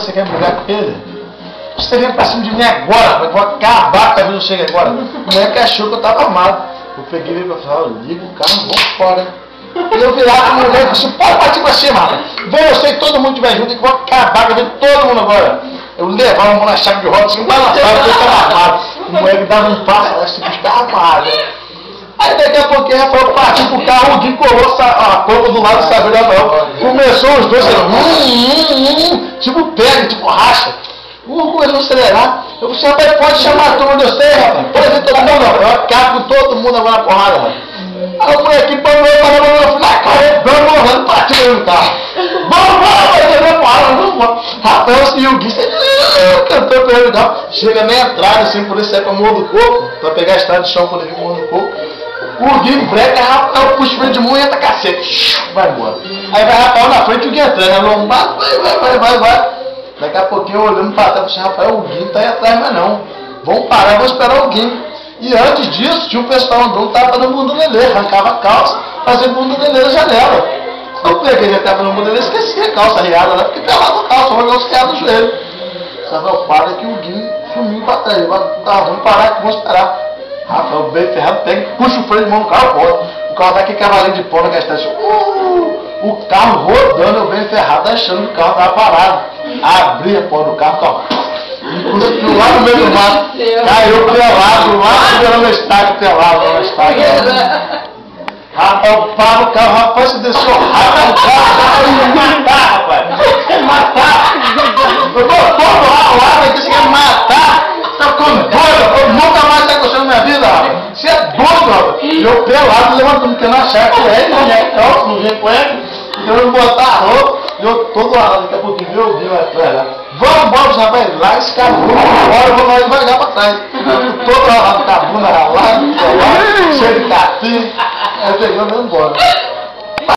você quer brigar com ele? Você vem pra cima de mim agora, rapaz, vou acabar com a vida, eu chego agora. O moleque achou que eu tava armado. Eu peguei ele pra falar, liga o carro, vamos fora. E eu virava pra mulher e falei assim, pode partir pra cima, rapaz. Vem você e todo mundo estiver junto, que vou acabar com a vida de todo mundo agora. Eu levava a mão na chave de roda, assim, balançava, porque eu tava armado. O moleque dava um passo, assim, que estava armado. Aí daqui a pouquinho, Rafael partiu pro carro, o Gui colou a copa do lado do saber do Rafael. Começou os dois, tipo pega, tipo racha. Começou a acelerar. Eu falei, rapaz, pode chamar a turma de você, rapaz. Pode ir todo mundo, rapaz. Eu acabo com todo mundo agora na porrada, rapaz. Aí eu fui aqui, parou, eu fui na carregando, morrendo, partiu no carro. Vamos, vai ter minha porrada, vamos. Rafael e o Gui, cantou pra ele no carro. Chega na entrada, assim, por isso é pra Morro do Coco, pra pegar a estrada de chão quando ele vir Morro do Coco. O Gui breca, Rafael puxa o freio de mão e entra cacete. Vai embora. Aí vai Rafael na frente e o Gui entrando, lombado, vai. Daqui a pouquinho eu olhando para trás, falei, Rafael, o Gui não tá aí atrás, mas não. Vamos parar, vamos esperar o Gui. E antes disso, tinha um pessoal andando, tava fazendo bunda lelê, arrancava a calça, fazendo bunda lelê na janela. Eu peguei, já tava fazendo bunda lelê, esqueci a calça riada, né? Porque pelava a calça, olhando os caras no joelho. Rafael, para que o Gui sumiu para trás. Vamos parar que vamos esperar. Rafael, bem ferrado, pega, puxa o freio de mão no carro, volta. O carro tá aqui cavalinho de pau na questão. O carro rodando, eu bem ferrado, achando que o carro tava parado. Abri a porta do carro, cuspiu lá no meio do mato, caiu pelado, lá no estádio, pelado no estádio. Rapaz, para o carro, rapaz, você desceu rápido do carro, você quer me matar, rapaz. Quer me matar. Eu tô todo ralado aqui, você quer me matar. Tá ficando doido, eu nunca mais tá gostando da minha vida, rapaz. Você é doido, rapaz. E eu pelado, levantando, porque eu não achava que ele não ia calça, não vinha cueca. Eu não botar a roupa, eu todo ralado, daqui a pouquinho eu vi lá. Vamos, rapaz, lá escapou, agora eu vou mais devagar pra trás. Todo ralado, com a bunda ralada, cheio de capim. Aí eu peguei e vou embora.